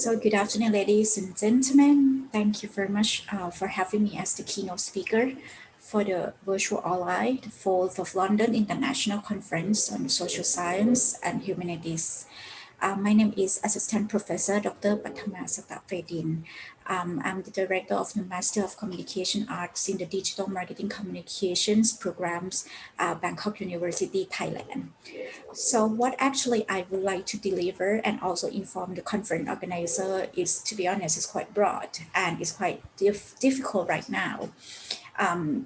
So good afternoon, ladies and gentlemen. Thank you very much for having me as the keynote speaker for the virtual online, the 4th of London International Conference on Social Science and Humanities. My name is Assistant Professor Dr. Patama Satawedin. I'm the Director of the Master of Communication Arts in the Digital Marketing Communications Programs, Bangkok University, Thailand. So what actually I would like to deliver and also inform the conference organizer is, to be honest, is quite broad and it's quite difficult right now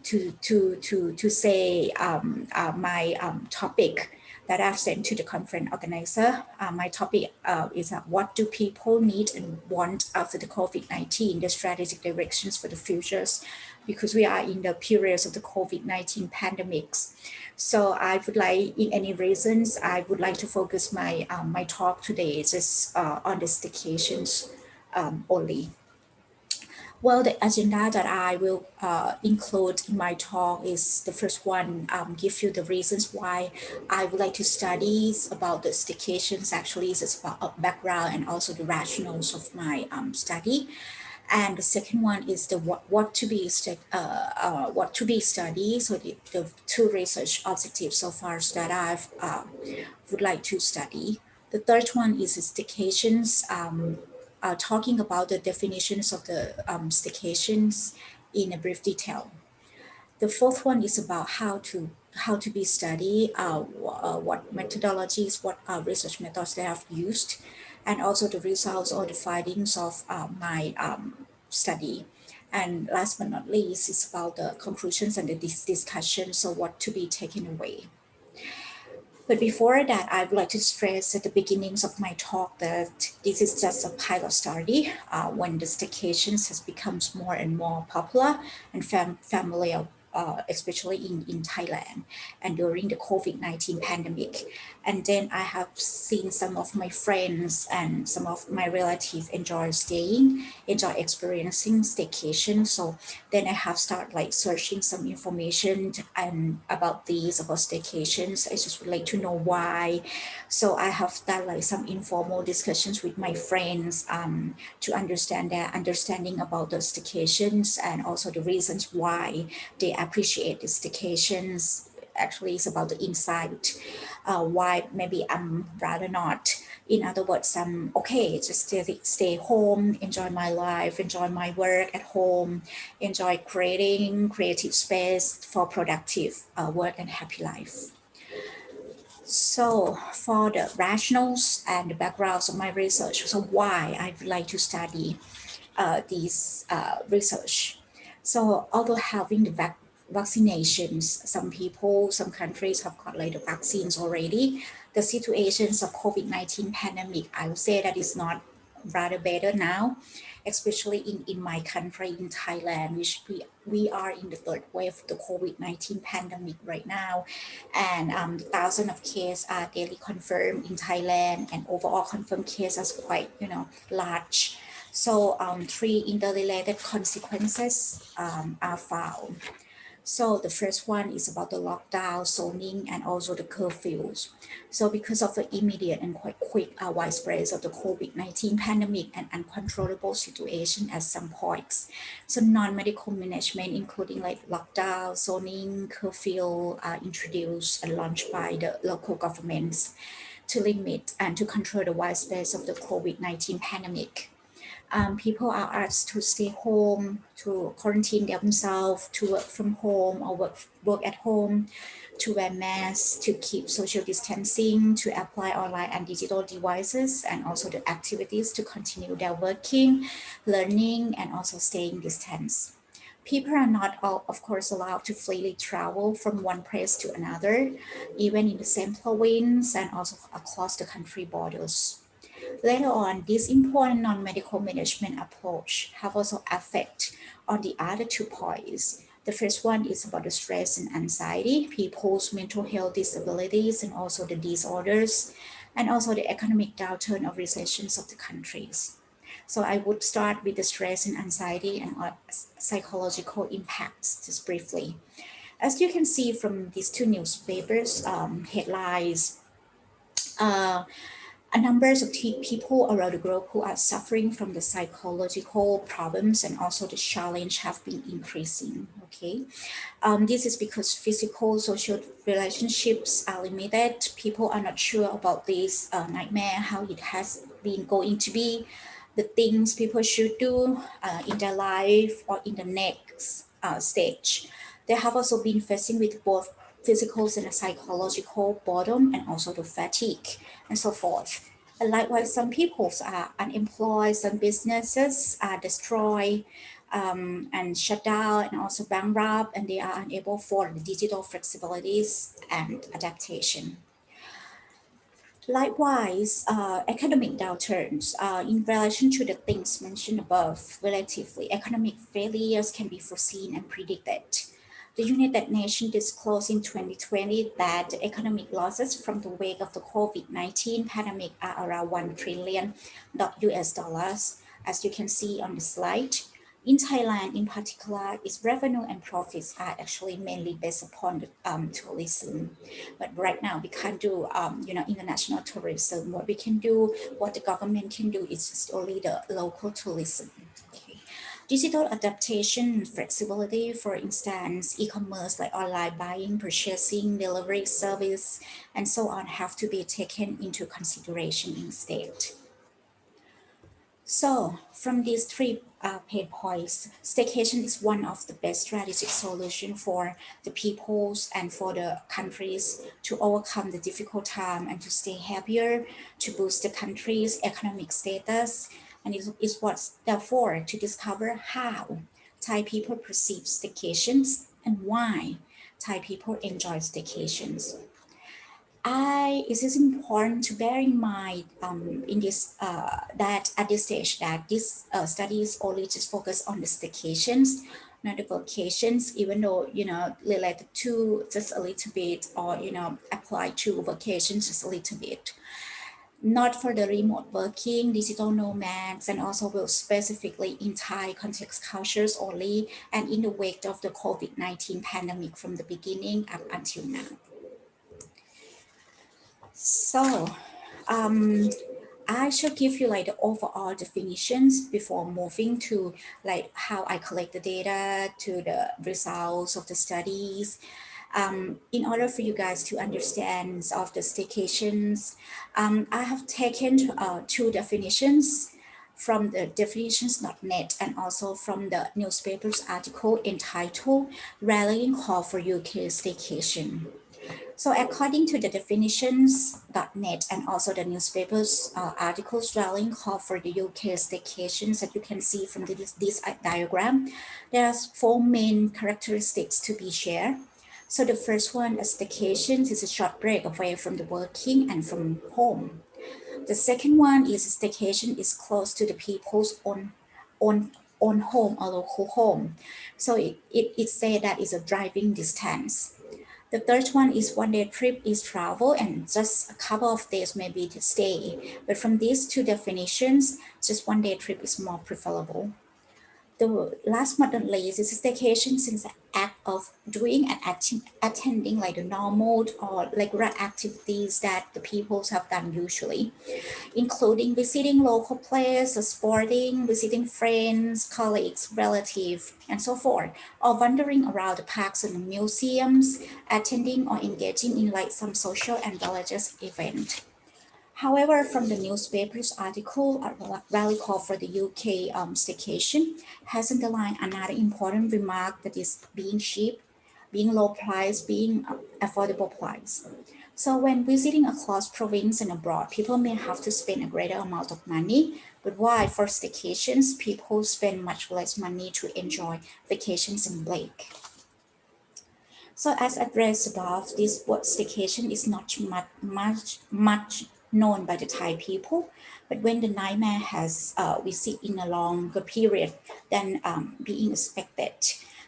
to say my topic that I've sent to the conference organizer. My topic is what do people need and want after the COVID-19, the strategic directions for the futures, because we are in the periods of the COVID-19 pandemics. So I would like, in any reasons, I would like to focus my talk today just on the staycations only. Well, the agenda that I will include in my talk is the first one, give you the reasons why I would like to study about the staycations. Actually, it's about background and also the rationals of my study. And the second one is the what to be studied. So the two research objectives so far that I've would like to study. The third one is staycations, talking about the definitions of the staycations in a brief detail. The fourth one is about how to be studied, what methodologies, what research methods they have used, and also the results or the findings of my study. And last but not least, it's about the conclusions and the discussion, so what to be taken away. But before that, I would like to stress at the beginnings of my talk that this is just a pilot study. When the staycations has becomes more and more popular and familiar, especially in Thailand and during the COVID-19 pandemic. And then I have seen some of my friends and some of my relatives enjoy experiencing staycation. So then I have started like searching some information and about staycations. I just would like to know why. So I have done like some informal discussions with my friends to understand their understanding about the staycations and also the reasons why they appreciate the staycations. Actually, it's about the insight. Why maybe I'm rather not. In other words, I'm okay, just stay home, enjoy my life, enjoy my work at home, enjoy creating creative space for productive work and happy life. So for the rationals and the backgrounds of my research, so why I would like to study these research. So although having the vaccinations, some countries have got like the vaccines already. The situations of COVID-19 pandemic, I would say that is not rather better now, especially in my country, in Thailand, which we are in the third wave of the COVID-19 pandemic right now. And thousands of cases are daily confirmed in Thailand, and overall confirmed cases are quite, large. So three interrelated consequences are found. So the first one is about the lockdown, zoning, and also the curfews. So because of the immediate and quite quick widespread of the COVID-19 pandemic and uncontrollable situation at some points, so non-medical management, including like lockdown, zoning, curfew, are introduced and launched by the local governments to limit and to control the widespread of the COVID-19 pandemic. People are asked to stay home, to quarantine themselves, to work from home or work at home, to wear masks, to keep social distancing, to apply online and digital devices, and also the activities to continue their working, learning, and also staying distance. People are not all, of course, allowed to freely travel from one place to another, even in the same province and also across the country borders. Later on, this important non-medical management approach have also effect on the other 2 points. The first one is about the stress and anxiety, people's mental health disabilities, and also the disorders, and also the economic downturn or recessions of the countries. So I would start with the stress and anxiety and psychological impacts just briefly. As you can see from these two newspapers headlines, uh, a number of people around the globe who are suffering from the psychological problems and also the challenge have been increasing. Okay, this is because physical social relationships are limited. People are not sure about this nightmare, how it has been going to be, the things people should do in their life or in the next stage. They have also been facing with both physical and psychological boredom and also the fatigue and so forth. And likewise, some people are unemployed, some businesses are destroyed and shut down and also bankrupt, and they are unable for the digital flexibilities and adaptation. Likewise, economic downturns in relation to the things mentioned above, relatively, economic failures can be foreseen and predicted. The United Nations disclosed in 2020 that the economic losses from the wake of the COVID-19 pandemic are around 1 trillion US dollars, as you can see on the slide. In Thailand, in particular, its revenue and profits are actually mainly based upon the, tourism. But right now, we can't do, international tourism. What we can do, what the government can do, is just only the local tourism. Okay. Digital adaptation, flexibility, for instance, e-commerce like online buying, purchasing, delivery service, and so on have to be taken into consideration instead. So, from these three pain points, staycation is one of the best strategic solution for the peoples and for the countries to overcome the difficult time and to stay happier, to boost the country's economic status, and it is what's therefore to discover how Thai people perceive staycations and why Thai people enjoy staycations. It is important to bear in mind in this that at this stage that this study is only just focused on the staycations, not the vacations, even though related to just a little bit or apply to vacations just a little bit. Not for the remote working, digital nomads, and also will specifically in Thai context cultures only, and in the wake of the COVID-19 pandemic from the beginning up until now. So, I should give you like the overall definitions before moving to like how I collect the data to the results of the studies. In order for you guys to understand of the staycations, I have taken two definitions from the definitions.net and also from the newspaper's article entitled Rallying Call for UK Staycation. So according to the definitions.net and also the newspapers articles rallying call for the UK staycations that you can see from this diagram, there are four main characteristics to be shared. So the first one, a staycation is a short break away from the working and from home. The second one is a staycation is close to the people's own home or local home. So it say that is a driving distance. The third one is one day trip is travel and just a couple of days maybe to stay. But from these two definitions, just one day trip is more preferable. The last but not least is staycation since the act of doing and attending like the normal or regular activities that the peoples have done usually, including visiting local places, sporting, visiting friends, colleagues, relatives, and so forth, or wandering around the parks and museums, attending or engaging in like some social and religious event. However, from the newspaper's article, a rally call for the UK staycation has underlined another important remark that is being cheap, being low price, being affordable price. So when visiting across province and abroad, people may have to spend a greater amount of money, but why for staycations, people spend much less money to enjoy vacations and break. So as addressed above, this word staycation is not much known by the Thai people, but when the nightmare has visit in a longer period than being expected,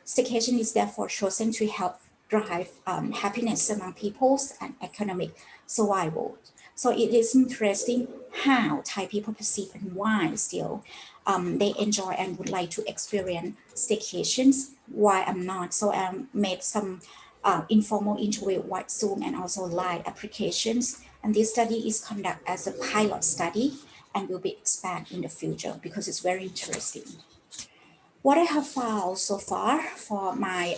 staycation is therefore chosen to help drive happiness among peoples and economic survival. So it is interesting how Thai people perceive and why still they enjoy and would like to experience staycations. Why I'm not. So I made some informal interview with Zoom and also live applications And this study is conducted as a pilot study and will be expanded in the future because it's very interesting. What I have found so far for my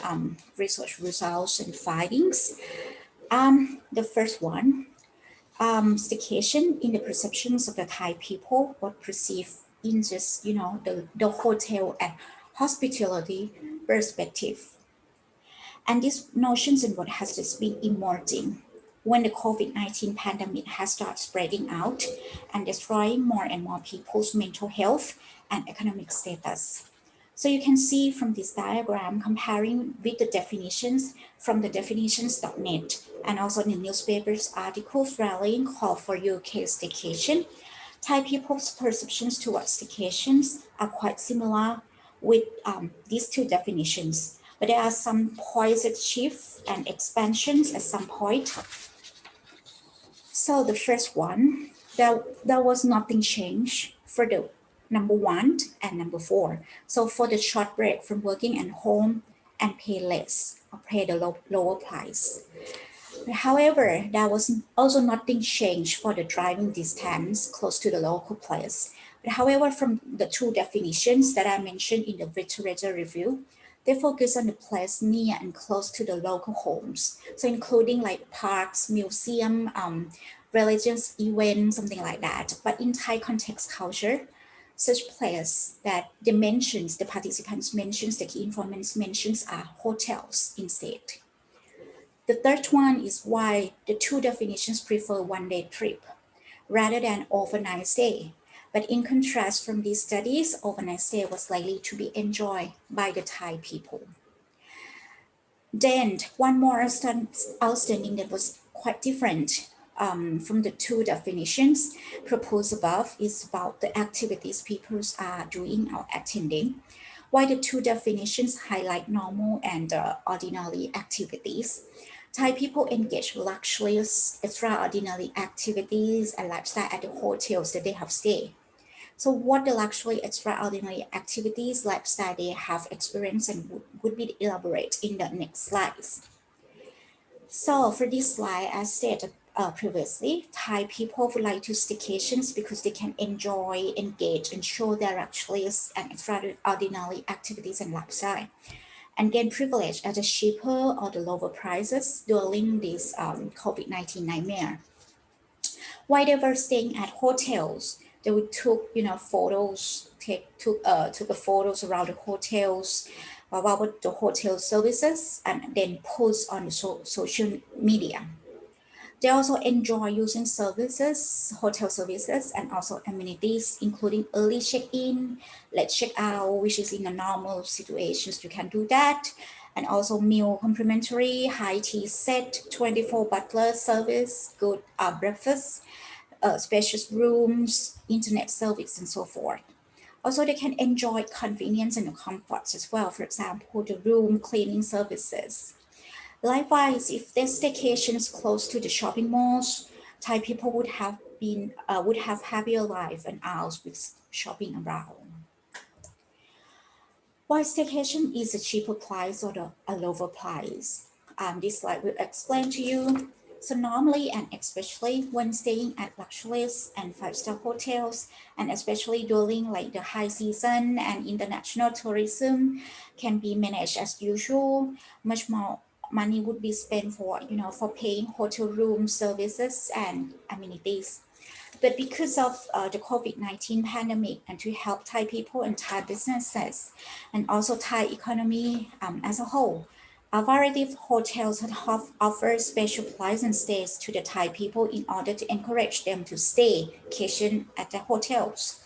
research results and findings, the first one, staycation in the perceptions of the Thai people were perceived in just, the hotel and hospitality perspective. And these notions and what has just been emerging when the COVID-19 pandemic has started spreading out and destroying more and more people's mental health and economic status. So you can see from this diagram comparing with the definitions from the definitions.net and also in the newspapers articles rallying call for UK staycation. Thai people's perceptions towards staycations are quite similar with these two definitions, but there are some pointed shifts and expansions at some point. So the first one, there was nothing changed for the number 1 and number 4. So for the short break from working at home and pay less or pay the lower price. However, there was also nothing changed for the driving distance close to the local place. But however, from the two definitions that I mentioned in the literature review, they focus on the place near and close to the local homes. So including like parks, museum, religious events, something like that. But in Thai context culture, such place that the participants mentions, the key informants mentions are hotels instead. The third one is why the two definitions prefer one-day trip rather than overnight stay. But in contrast from these studies, overnight stay was likely to be enjoyed by the Thai people. Then one more outstanding that was quite different from the two definitions proposed above is about the activities people are doing or attending. While the two definitions highlight normal and ordinary activities, Thai people engage luxurious, extraordinary activities and lifestyle at the hotels that they have stayed. So what the luxury extraordinary activities lifestyle they have experienced and would be elaborate in the next slides. So for this slide, as stated previously, Thai people would like to staycations because they can enjoy, engage, and show their luxurious and extraordinary activities and lifestyle, and gain privilege at the cheaper or the lower prices during this COVID-19 nightmare. While they were staying at hotels, they would took photos, took the photos around the hotels, about the hotel services, and then post on the social media. They also enjoy using services, hotel services, and also amenities, including early check-in, late check-out, which is in the normal situations you can do that, and also meal complimentary, high tea set, 24 butler service, good breakfast, spacious rooms, internet service, and so forth. Also, they can enjoy convenience and comforts as well. For example, the room cleaning services. Likewise, if their staycation is close to the shopping malls, Thai people would have happier life and hours with shopping around. While staycation is a cheaper price or a lower price, this slide will explain to you. So normally and especially when staying at luxurious and five-star hotels, and especially during like the high season and international tourism can be managed as usual, much more money would be spent for for paying hotel room services and amenities. But because of the COVID-19 pandemic and to help Thai people and Thai businesses and also Thai economy as a whole, a variety of hotels have offered special prices and stays to the Thai people in order to encourage them to stay vacation at the hotels.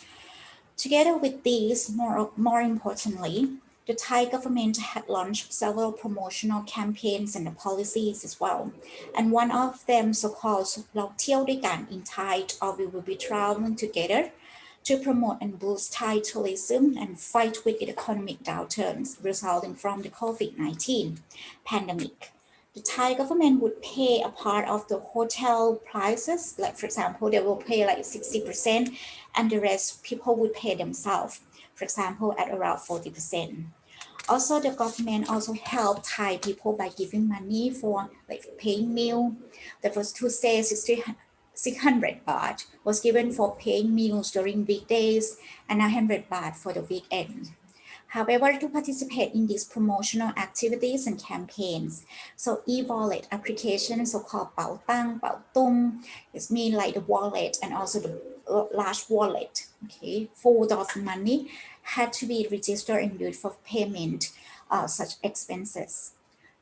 Together with these, more importantly, the Thai government had launched several promotional campaigns and policies as well. And one of them, so-called เราเที่ยวด้วยกัน in Thai, or we will be traveling together, to promote and boost Thai tourism and fight with the economic downturns resulting from the COVID-19 pandemic. The Thai government would pay a part of the hotel prices, like for example, they will pay like 60%, and the rest people would pay themselves, for example, at around 40%. Also, the government also helped Thai people by giving money for like paying meal. That was to stay 600 baht was given for paying meals during weekdays and 900 baht for the weekend. However, to participate in these promotional activities and campaigns, so e-wallet application, so-called Bao Tang, Bao Tung, it means like the wallet and also the large wallet, okay, full of money, had to be registered and used for payment such expenses.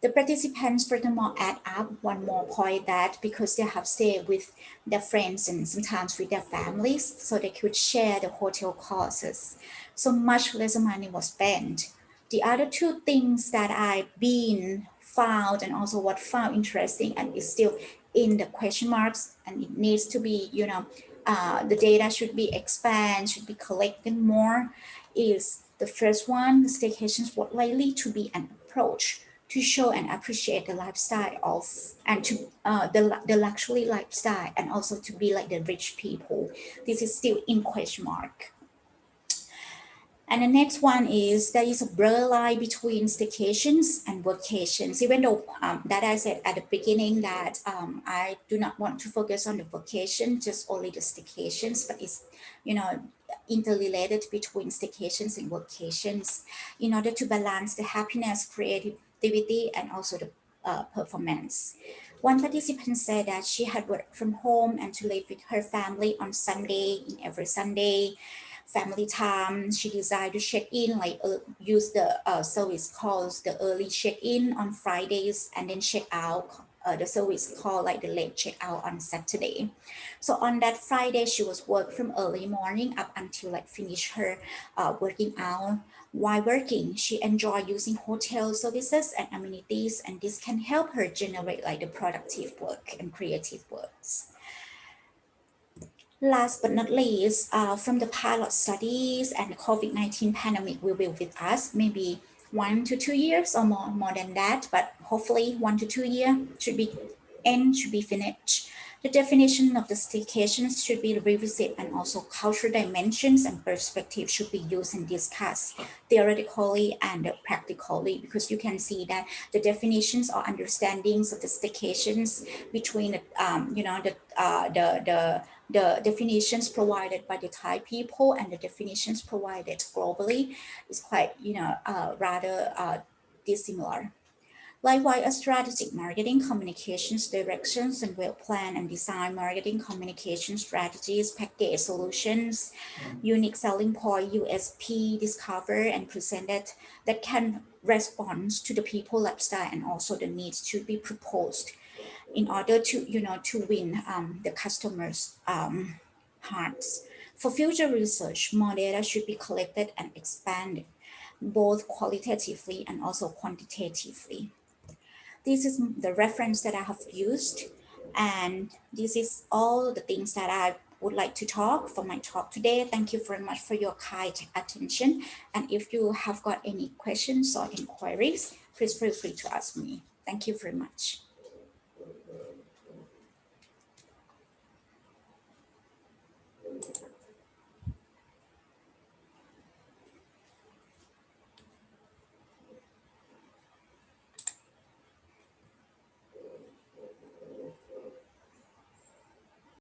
The participants furthermore add up one more point that because they have stayed with their friends and sometimes with their families, so they could share the hotel costs. So much less money was spent. The other two things that I've been found and also what found interesting and is still in the question marks and it needs to be, the data should be expanded, should be collected more is the first one, the staycations were likely to be an approach to show and appreciate the lifestyle of and to the luxury lifestyle and also to be like the rich people. This is still in question mark. And the next one is there is a blur line between staycations and vacations. Even though that I said at the beginning that I do not want to focus on the vacation, just only the staycations, but it's interrelated between staycations and vacations in order to balance the happiness, creativity, and also the performance. One participant said that she had worked from home and to live with her family on Sunday, in every Sunday family time. She decided to check in, like use the service called the early check-in on Fridays and then check out the service called like the late check-out on Saturday. So on that Friday, she was work from early morning up until like finish her working out. While working, she enjoyed using hotel services and amenities, and this can help her generate like the productive work and creative works. Last but not least, from the pilot studies and the COVID-19 pandemic will be with us maybe 1 to 2 years or more than that, but hopefully 1 to 2 years should be finished. The definition of the staycations should be revisited and also cultural dimensions and perspectives should be used and discussed theoretically and practically because you can see that the definitions or understandings of the staycations between the definitions provided by the Thai people and the definitions provided globally is quite, rather dissimilar. Likewise, a strategic marketing communications directions and well-planned and design marketing communication strategies, package solutions, unique selling point, USP, discover and presented that can respond to the people lifestyle and also the needs to be proposed in order to to win the customers' hearts. For future research, more data should be collected and expanded, both qualitatively and also quantitatively. This is the reference that I have used, and this is all the things that I would like to talk for my talk today. Thank you very much for your kind attention. And if you have got any questions or inquiries, please feel free to ask me. Thank you very much.